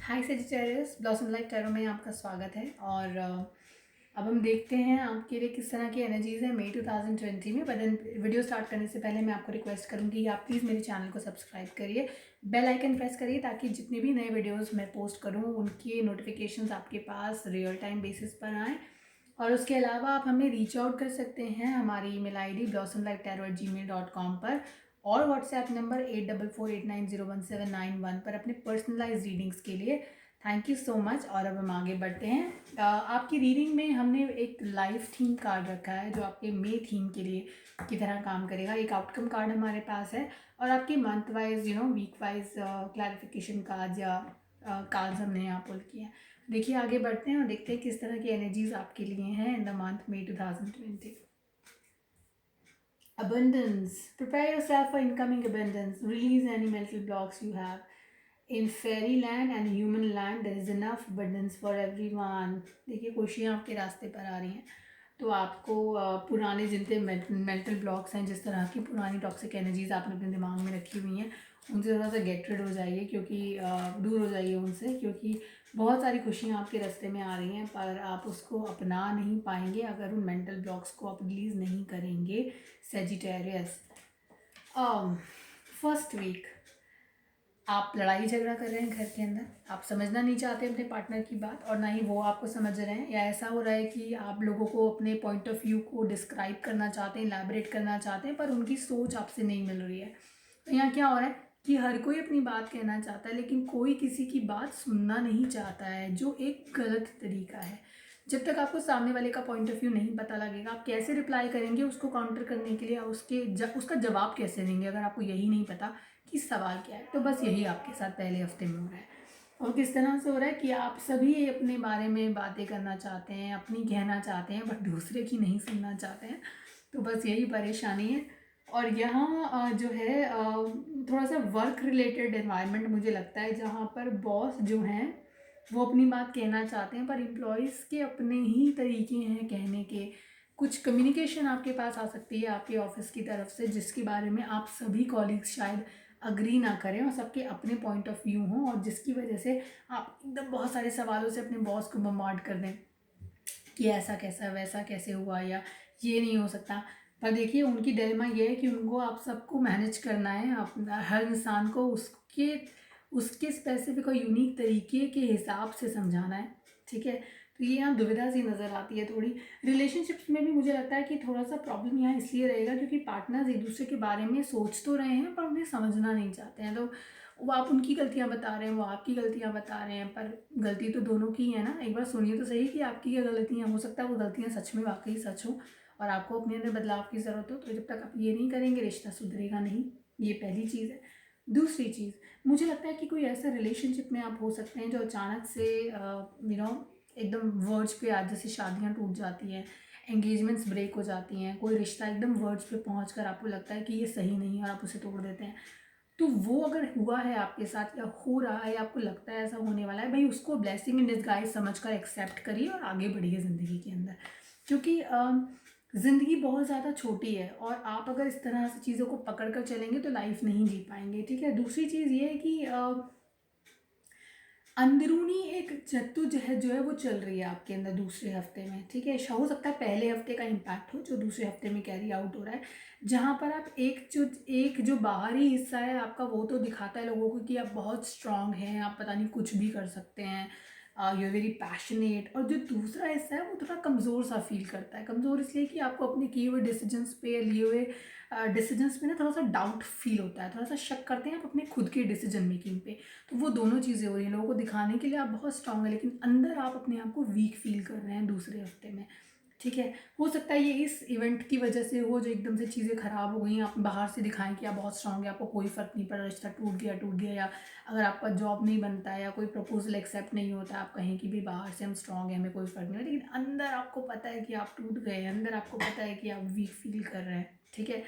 हाय Sagittarius, blossom life tarot में आपका स्वागत है। और अब हम देखते हैं आपके लिए किस तरह की एनर्जीज है मई 2020 में। बट वीडियो स्टार्ट करने से पहले मैं आपको रिक्वेस्ट करूंगी कि आप प्लीज़ मेरे चैनल को सब्सक्राइब करिए, बेल आइकन प्रेस करिए, ताकि जितने भी नए वीडियोस मैं पोस्ट करूं उनके नोटिफिकेशंस आपके पास रियल टाइम बेसिस पर आएँ। और उसके अलावा आप हमें रीच आउट कर सकते हैं हमारी ईमेल आईडी blossomlifetarot@gmail.com पर, और व्हाट्सएप नंबर 8448901791 पर अपने पर्सनलाइज रीडिंग्स के लिए। Thank you so much. और अब हम आगे बढ़ते हैं। आपकी रीडिंग में हमने एक लाइफ थीम कार्ड रखा है जो आपके मे थीम के लिए की तरह काम करेगा। एक आउटकम कार्ड हमारे पास है, और आपके month wise week wise clarification card या कार्ड्स हमने यहाँ पुल किए हैं। देखिए, आगे बढ़ते हैं और देखते हैं किस तरह की एनर्जीज आपके लिए हैं in the month May 2020। Abundance. Prepare yourself for incoming abundance. Release any mental blocks you have. In fairyland and human land, there is enough abundance for everyone. देखिए, खुशियाँ आपके रास्ते पर आ रही हैं। तो आपको पुराने जितने मेंटल ब्लॉक्स हैं, जिस तरह की पुरानी टॉक्सिक एनर्जीज आपने अपने दिमाग में रखी हुई हैं, उनसे थोड़ा सा गेट रिड हो जाइए, क्योंकि दूर हो जाइए उनसे, क्योंकि बहुत सारी खुशियाँ आपके रास्ते में आ रही हैं, पर आप उसको अपना नहीं पाएंगे अगर उन मेंटल ब्लॉक्स को आप रिलीज़ नहीं करेंगे। सेजिटेरियस, फर्स्ट वीक आप लड़ाई झगड़ा कर रहे हैं घर के अंदर, आप समझना नहीं चाहते अपने पार्टनर की बात, और ना ही वो आपको समझ रहे हैं, या ऐसा हो रहा है कि आप लोगों को अपने पॉइंट ऑफ व्यू को डिस्क्राइब करना चाहते हैं, इलैबोरेट करना चाहते हैं, पर उनकी सोच आपसे नहीं मिल रही है। तो यहाँ क्या हो रहा है कि हर कोई अपनी बात कहना चाहता है, लेकिन कोई किसी की बात सुनना नहीं चाहता है, जो एक गलत तरीका है। जब तक आपको सामने वाले का पॉइंट ऑफ व्यू नहीं पता लगेगा, आप कैसे रिप्लाई करेंगे उसको काउंटर करने के लिए, उसका जवाब कैसे देंगे अगर आपको यही नहीं पता कि सवाल क्या है। तो बस यही आपके साथ पहले हफ्ते में हो रहा है। और किस तरह से हो रहा है कि आप सभी अपने बारे में बातें करना चाहते हैं, अपनी कहना चाहते हैं, बट दूसरे की नहीं सुनना चाहते हैं। तो बस यही परेशानी है। और यहाँ जो है थोड़ा सा वर्क रिलेटेड एनवायरनमेंट मुझे लगता है, जहाँ पर बॉस जो हैं वो अपनी बात कहना चाहते हैं, पर एम्प्लॉयज़ के अपने ही तरीके हैं कहने के। कुछ कम्युनिकेशन आपके पास आ सकती है आपके ऑफिस की तरफ से, जिसके बारे में आप सभी कॉलीग्स शायद अग्री ना करें और सबके अपने पॉइंट ऑफ व्यू हों, और जिसकी वजह से आप एकदम बहुत सारे सवालों से अपने बॉस को बम्बार्ड कर दें कि ऐसा कैसा, वैसा कैसे हुआ, या ये नहीं हो सकता। पर देखिए, उनकी डिलेमा ये है कि उनको आप सबको मैनेज करना है, अपना हर इंसान को उसके स्पेसिफिक और यूनिक तरीके के हिसाब से समझाना है। ठीक है, तो ये यहाँ दुविधा सी नज़र आती है थोड़ी। रिलेशनशिप्स में भी मुझे लगता है कि थोड़ा सा प्रॉब्लम यहाँ इसलिए रहेगा क्योंकि पार्टनर्स एक दूसरे के बारे में सोच तो रहे हैं, पर उन्हें समझना नहीं चाहते हैं। तो वो आप उनकी गलतियाँ बता रहे हैं, वो आपकी गलतियाँ बता रहे हैं, पर गलती तो दोनों की है ना। एक बार सुनिए तो सही कि आपकी क्या गलतियाँ, हो सकता है वो गलतियाँ सच में वाकई सच हो और आपको अपने अंदर बदलाव की ज़रूरत हो। तो जब तक आप ये नहीं करेंगे, रिश्ता सुधरेगा नहीं। ये पहली चीज़ है। दूसरी चीज़, मुझे लगता है कि कोई ऐसा रिलेशनशिप में आप हो सकते हैं जो अचानक से एकदम वर्ज पे आ, जैसे शादियाँ टूट जाती हैं, एंगेजमेंट्स ब्रेक हो जाती हैं, कोई रिश्ता एकदम वर्ज पे पहुँच कर आपको लगता है कि ये सही नहीं है और आप उसे तोड़ देते हैं। तो वो अगर हुआ है आपके साथ या हो रहा है, आपको लगता है ऐसा होने वाला है, भाई उसको ब्लेसिंग इन डिस्गाइज समझकर एक्सेप्ट करिए और आगे बढ़िए ज़िंदगी के अंदर। क्योंकि ज़िंदगी बहुत ज़्यादा छोटी है, और आप अगर इस तरह से चीज़ों को पकड़ कर चलेंगे तो लाइफ नहीं जी पाएंगे। ठीक है, दूसरी चीज़ ये है कि अंदरूनी एक जद्दोजहद जो है वो चल रही है आपके अंदर दूसरे हफ्ते में। ठीक है, हो सकता है पहले हफ्ते का इम्पैक्ट हो जो दूसरे हफ्ते में कैरी आउट हो रहा है, जहाँ पर आप एक जो बाहरी हिस्सा है आपका, वो तो दिखाता है लोगों को कि आप बहुत स्ट्रांग हैं, आप पता नहीं कुछ भी कर सकते हैं, यू आर वेरी पैशनेट। और जो दूसरा हिस्सा है वो थोड़ा कमज़ोर सा फील करता है। कमज़ोर इसलिए कि आपको अपने किए हुए डिसीजंस पे, लिए हुए डिसीजंस में ना थोड़ा सा डाउट फील होता है, थोड़ा सा शक करते हैं आप अपने खुद के डिसीजन मेकिंग पे। तो वो दोनों चीज़ें हो रही हैं। लोगों को दिखाने के लिए आप बहुत स्ट्रांग हैं, लेकिन अंदर आप अपने आप को वीक फील कर रहे हैं दूसरे हफ्ते में। ठीक है, हो सकता है ये इस इवेंट की वजह से हो, जो एकदम से चीज़ें ख़राब हो गई, आप बाहर से दिखाएं कि आप बहुत स्ट्रांग है, आपको कोई फ़र्क नहीं पड़ा, रिश्ता टूट गया, या अगर आपका जॉब नहीं बनता है या कोई प्रपोजल एक्सेप्ट नहीं होता, आप कहें कि भी बाहर से हम स्ट्रांग हैं, हमें कोई फ़र्क नहीं, लेकिन अंदर आपको पता है कि आप टूट गए हैं, अंदर आपको पता है कि आप वीक फील कर रहे हैं। ठीक है,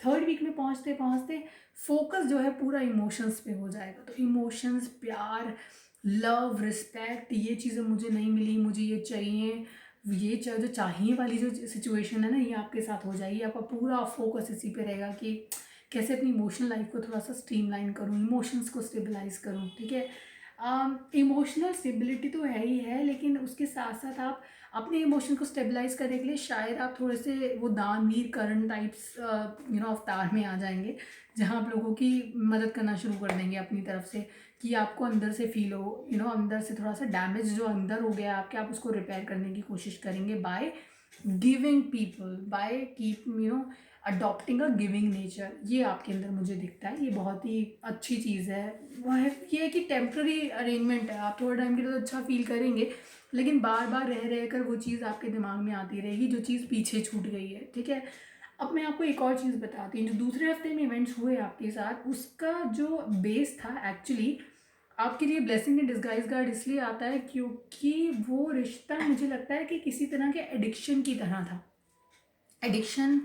थर्ड वीक में पहुँचते पहुँचते फोकस जो है पूरा इमोशंस पे हो जाएगा। तो इमोशंस, प्यार, लव, रिस्पेक्ट, ये चीज़ें मुझे नहीं मिली, मुझे ये चाहिए, ये जो चाहिए वाली जो सिचुएशन है ना, ये आपके साथ हो जाएगी। आपका पूरा फोकस इसी पे रहेगा कि कैसे अपनी इमोशनल लाइफ को थोड़ा सा स्ट्रीमलाइन करूँ, इमोशंस को स्टेबलाइज करूँ। ठीक है, इमोशनल स्टेबिलिटी तो है ही है, लेकिन उसके साथ साथ आप अपने इमोशन को स्टेबलाइज करने के लिए शायद आप थोड़े से वो दानवीर करण टाइप्स अवतार में आ जाएंगे, जहाँ आप लोगों की मदद करना शुरू कर देंगे अपनी तरफ से, कि आपको अंदर से फील हो, अंदर से थोड़ा सा डैमेज जो अंदर हो गया आपके, आप उसको रिपेयर करने की कोशिश करेंगे by giving people, by keep adopting a giving nature. ये आपके अंदर मुझे दिखता है, ये बहुत ही अच्छी चीज़ है। वह है ये है कि टेम्प्ररी अरेंजमेंट है, आप थोड़ा टाइम के लिए तो अच्छा फील करेंगे, लेकिन बार बार रह रह कर वो चीज़ आपके दिमाग में आती रहेगी जो चीज़ पीछे छूट गई है, ठीक है। अब मैं आपको एक और चीज़ बताती हूँ, जो दूसरे हफ्ते में इवेंट्स हुए आपके साथ, उसका जो बेस था एक्चुअली आपके लिए ब्लेसिंग इन डिस्गाइज गार्ड इसलिए आता है क्योंकि वो रिश्ता मुझे लगता है कि किसी तरह के एडिक्शन की तरह था। एडिक्शन,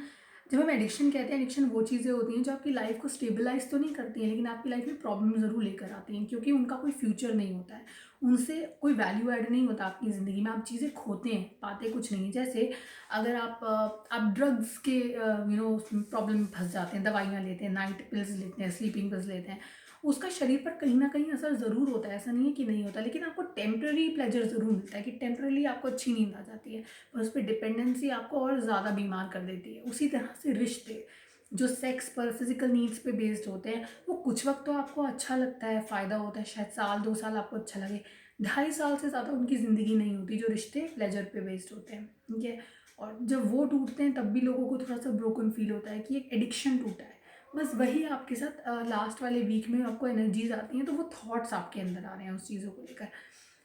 जब हम एडिक्शन कहते हैं, एडिक्शन वो चीज़ें होती हैं जो आपकी लाइफ को स्टेबलाइज तो नहीं करती हैं, लेकिन आपकी लाइफ में प्रॉब्लम ज़रूर लेकर आती हैं, क्योंकि उनका कोई फ्यूचर नहीं होता है, उनसे कोई वैल्यू ऐड नहीं होता आपकी ज़िंदगी में, आप चीज़ें खोते हैं, पाते कुछ नहीं। जैसे अगर आप ड्रग्स के प्रॉब्लम में फंस जाते हैं, दवाइयाँ लेते हैं, नाइट पिल्स लेते हैं, स्लीपिंग पिल्स लेते हैं, उसका शरीर पर कहीं ना कहीं असर ज़रूर होता है, ऐसा नहीं है कि नहीं होता, लेकिन आपको टेम्प्रेरी प्लेजर ज़रूर मिलता है कि टेम्प्रेरी आपको अच्छी नींद आ जाती है, और उस पर डिपेंडेंसी आपको और ज़्यादा बीमार कर देती है। उसी तरह से रिश्ते जो सेक्स पर, फिजिकल नीड्स पे बेस्ड होते हैं, वो कुछ वक्त तो आपको अच्छा लगता है, फ़ायदा होता है, शायद साल 2 साल आपको अच्छा लगे, 2.5 साल से ज़्यादा उनकी ज़िंदगी नहीं होती जो रिश्ते प्लेजर पे बेस्ड होते हैं, ठीक है। और जब वो टूटते हैं तब भी लोगों को थोड़ा सा ब्रोकन फील होता है कि एक एडिक्शन टूटा है। बस वही आपके साथ लास्ट वाले वीक में आपको एनर्जीज आती हैं, तो वो थॉट्स आपके अंदर आ रहे हैं उस चीज़ों को लेकर,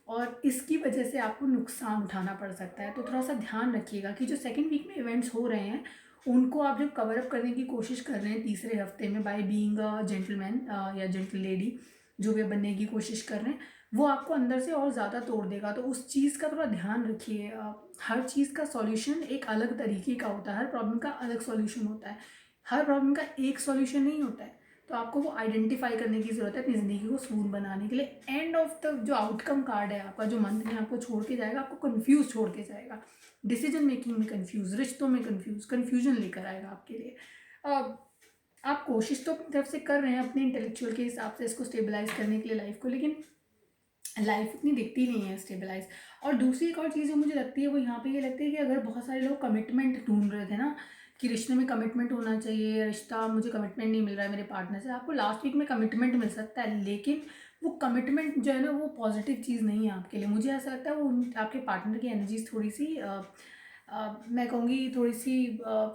और इसकी वजह से आपको नुकसान उठाना पड़ सकता है। तो थोड़ा सा ध्यान रखिएगा कि जो सेकंड वीक में इवेंट्स हो रहे हैं, उनको आप जब कवर अप करने की कोशिश कर रहे हैं तीसरे हफ्ते में, बाय बीइंग अ जेंटलमैन या जेंटल लेडी, जो भी बनने की कोशिश कर रहे हैं, वो आपको अंदर से और ज़्यादा तोड़ देगा। तो उस चीज़ का थोड़ा ध्यान रखिए। हर चीज़ का सॉल्यूशन एक अलग तरीके का होता है, हर प्रॉब्लम का अलग सॉल्यूशन होता है, हर प्रॉब्लम का एक सॉल्यूशन नहीं होता है। तो आपको वो आइडेंटिफाई करने की ज़रूरत है अपनी ज़िंदगी को स्मूथ बनाने के लिए। एंड ऑफ द जो आउटकम कार्ड है आपका, जो मंथ में आपको छोड़ के जाएगा, आपको कंफ्यूज छोड़ के जाएगा, डिसीजन मेकिंग में कंफ्यूज, रिश्तों में कंफ्यूजन लेकर आएगा आपके लिए। आप कोशिश तो अपनी तरफ से कर रहे हैं अपने इंटेलेक्चुअल के हिसाब से इसको स्टेबलाइज करने के लिए लाइफ को, लेकिन लाइफ इतनी दिखती नहीं है स्टेबलाइज। और दूसरी एक और चीज़ जो मुझे लगती है वो यहाँ पे ये लगती है कि अगर बहुत सारे लोग कमिटमेंट ढूंढ रहे थे ना, कि रिश्ते में कमिटमेंट होना चाहिए, रिश्ता मुझे कमिटमेंट नहीं मिल रहा है मेरे पार्टनर से, आपको लास्ट वीक में कमिटमेंट मिल सकता है, लेकिन वो कमिटमेंट जो है ना वो पॉजिटिव चीज़ नहीं है आपके लिए। मुझे ऐसा लगता है वो आपके पार्टनर की एनर्जीज थोड़ी सी मैं कहूँगी थोड़ी सी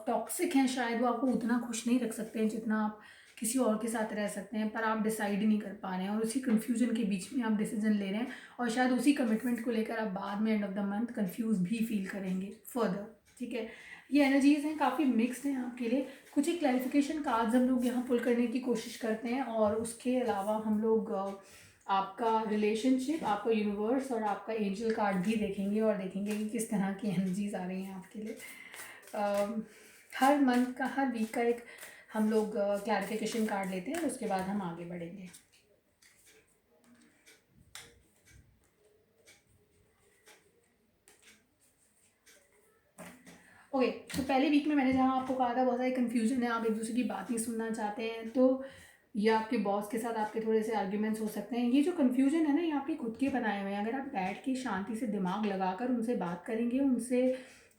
टॉक्सिक हैं, शायद वो आपको उतना खुश नहीं रख सकते हैं जितना आप किसी और के साथ रह सकते हैं, पर आप डिसाइड ही नहीं कर पा रहे हैं, और उसी कन्फ्यूजन के बीच में आप डिसीजन ले रहे हैं, और शायद उसी कमिटमेंट को लेकर आप बाद में end of the month confuse भी फील करेंगे फर्दर, ठीक है। ये एनर्जीज हैं, काफ़ी मिक्स्ड हैं आपके लिए। कुछ एक क्लैरिफिकेशन कार्ड्स हम लोग यहाँ पुल करने की कोशिश करते हैं, और उसके अलावा हम लोग आपका रिलेशनशिप, आपका यूनिवर्स और आपका एंजल कार्ड भी देखेंगे, और देखेंगे कि किस तरह की एनर्जीज आ रही हैं आपके लिए। हर मंथ का, हर वीक का एक हम लोग क्लैरिफिकेशन कार्ड लेते हैं, उसके बाद हम आगे बढ़ेंगे। ओके, तो पहले वीक में मैंने जहाँ आपको कहा था बहुत सारी कन्फ्यूजन है, आप एक दूसरे की बात नहीं सुनना चाहते हैं, तो या आपके बॉस के साथ आपके थोड़े से आर्ग्यूमेंट्स हो सकते हैं। ये जो कन्फ्यूजन है ना, ये आपके खुद के बनाए हुए हैं। अगर आप बैठ के शांति से दिमाग लगाकर उनसे बात करेंगे, उनसे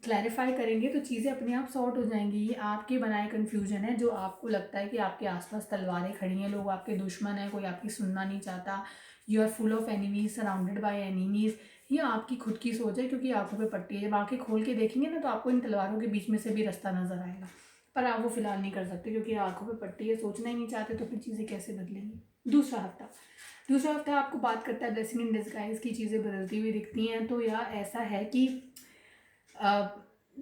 क्लैरिफाई करेंगे, तो चीज़ें अपने आप सॉर्ट हो जाएंगी। ये आपके बनाए कन्फ्यूजन है, जो आपको लगता है कि आपके आसपास तलवारें खड़ी हैं, लोग आपके दुश्मन हैं, कोई आपकी सुनना नहीं चाहता, you are full of enemies, surrounded by enemies. ये आपकी खुद की सोच है, क्योंकि आंखों पे पट्टी है। जब आंखें खोल के देखेंगे ना, तो आपको इन तलवारों के बीच में से भी रास्ता नजर आएगा, पर आप वो फिलहाल नहीं कर सकते, क्योंकि आंखों पे पट्टी है, सोचना ही नहीं चाहते, तो फिर चीज़ें कैसे बदलेंगी। दूसरा हफ्ता आपको बात करता है ब्लेसिंग इन डिस्गाइज की, चीज़ें बदलती हुई दिखती हैं। तो या ऐसा है कि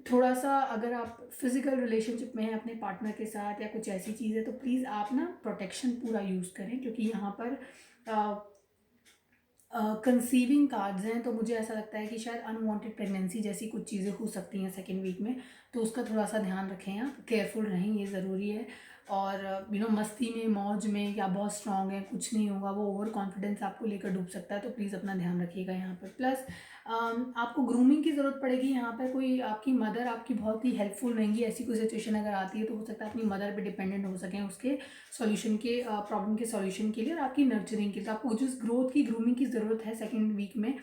थोड़ा सा अगर आप फिज़िकल रिलेशनशिप में हैं अपने पार्टनर के साथ, या कुछ ऐसी चीज़ है, तो प्लीज़ आप ना प्रोटेक्शन पूरा यूज़ करें, क्योंकि यहाँ पर कंसीविंग कार्ड्स हैं, तो मुझे ऐसा लगता है कि शायद अनवांटेड प्रेगनेंसी जैसी कुछ चीज़ें हो सकती हैं सेकेंड वीक में, तो उसका थोड़ा सा ध्यान रखें, आप केयरफुल रहें, ये ज़रूरी है। और मस्ती में मौज में या बहुत स्ट्रांग है, कुछ नहीं होगा, वो ओवर कॉन्फिडेंस आपको लेकर डूब सकता है। तो प्लीज़ अपना ध्यान रखिएगा यहाँ पर। प्लस आपको ग्रूमिंग की ज़रूरत पड़ेगी यहाँ पर। कोई आपकी मदर आपकी बहुत ही हेल्पफुल रहेंगी, ऐसी कोई सिचुएशन अगर आती है तो हो सकता है अपनी मदर पे डिपेंडेंट हो सकें उसके सॉल्यूशन के, प्रॉब्लम के सॉल्यूशन के लिए और आपकी नर्चरिंग के लिए। तो आपको जिस ग्रोथ की ग्रूमिंग की ज़रूरत है सेकेंड वीक में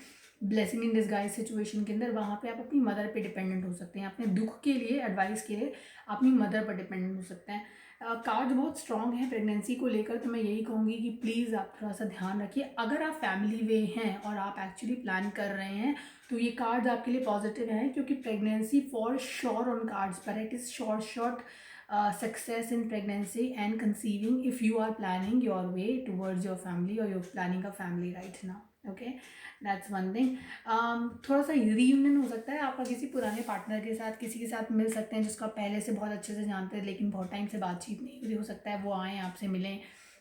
ब्लेसिंग इन डिस्गाइज सिचुएशन के अंदर, वहाँ पे आप अपनी मदर पे डिपेंडेंट हो सकते हैं। अपने दुख के लिए, एडवाइस के लिए अपनी मदर पर डिपेंडेंट हो सकते हैं। कार्ड बहुत स्ट्रॉन्ग है प्रेगनेंसी को लेकर, तो मैं यही कहूँगी कि प्लीज़ आप थोड़ा सा ध्यान रखिए। अगर आप फैमिली वे हैं और आप एक्चुअली प्लान कर रहे हैं तो ये कार्ड्स आपके लिए पॉजिटिव हैं, क्योंकि pregnancy for sure on cards पर है। It is short success in pregnancy and conceiving if you are planning your way towards your family or you're planning a family right now. Okay, that's one thing. थोड़ा सा reunion हो सकता है आपका किसी पुराने पार्टनर के साथ, किसी के साथ मिल सकते हैं जिसको आप पहले से बहुत अच्छे से जानते हैं लेकिन बहुत टाइम से बातचीत नहीं हुई। हो सकता है वो आएँ, आपसे मिलें,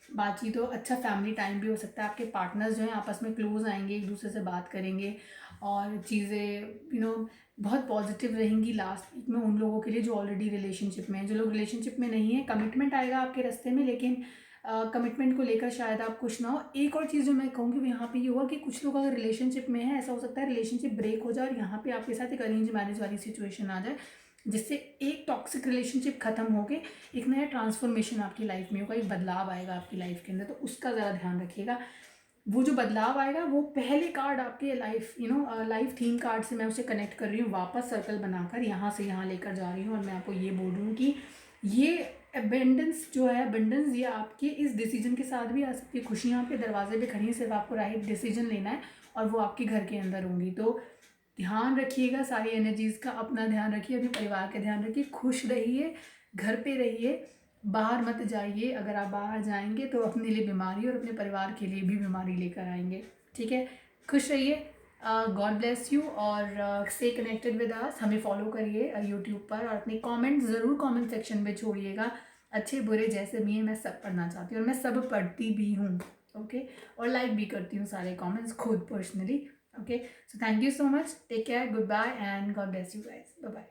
बातचीत हो। अच्छा फैमिली टाइम भी हो सकता है। आपके पार्टनर्स जो हैं आपस में क्लोज आएंगे, एक दूसरे से बात करेंगे और चीज़ें बहुत पॉजिटिव रहेंगी लास्ट वीक में उन लोगों के लिए जो ऑलरेडी रिलेशनशिप में हैं। जो लोग रिलेशनशिप में नहीं है, कमिटमेंट आएगा आपके रास्ते में, लेकिन कमिटमेंट को लेकर शायद आप खुश ना हो। एक और चीज़ जो मैं कहूँगी वो यहाँ पे ये हुआ कि कुछ लोग अगर रिलेशनशिप में है, ऐसा हो सकता है रिलेशनशिप ब्रेक हो जाए और यहाँ पे आपके साथ एक अरेंज मैरिज वाली सिचुएशन आ जाए, जिससे एक टॉक्सिक रिलेशनशिप खत्म होके एक नया ट्रांसफॉर्मेशन आपकी लाइफ में होगा, एक बदलाव आएगा आपकी लाइफ के अंदर। तो उसका ज़रा ध्यान रखिएगा। वो जो बदलाव आएगा वो पहले कार्ड आपके लाइफ थीम कार्ड से मैं उसे कनेक्ट कर रही हूँ, वापस सर्कल बनाकर यहाँ से यहाँ लेकर जा रही हूँ। और मैं आपको ये बोल रही हूँ कि ये अबेंडेंस जो है, अबेंडेंस ये आपके इस डिसीजन के साथ भी आ सकती है। खुशियाँ आपके दरवाजे पे खड़ी हैं, सिर्फ आपको राइट डिसीजन लेना है और वो आपके घर के अंदर होंगी। तो ध्यान रखिएगा सारी एनर्जीज़ का, अपना ध्यान रखिए, अपने परिवार का ध्यान रखिए, खुश रहिए, घर पे रहिए, बाहर मत जाइए। अगर आप बाहर जाएंगे तो अपने लिए बीमारी और अपने परिवार के लिए भी बीमारी लेकर आएंगे। ठीक है, खुश रहिए। गॉड ब्लेस यू और स्टे कनेक्टेड विद अस। हमें फॉलो करिए यूट्यूब पर और अपने कमेंट ज़रूर कमेंट सेक्शन में छोड़िएगा, अच्छे बुरे जैसे भी हैं। मैं सब पढ़ना चाहती हूँ और मैं सब पढ़ती भी हूँ। ओके, और लाइक भी करती हूँ सारे कमेंट्स खुद personally. Okay, so thank you so much. Take care. Goodbye and God bless you guys. Bye bye.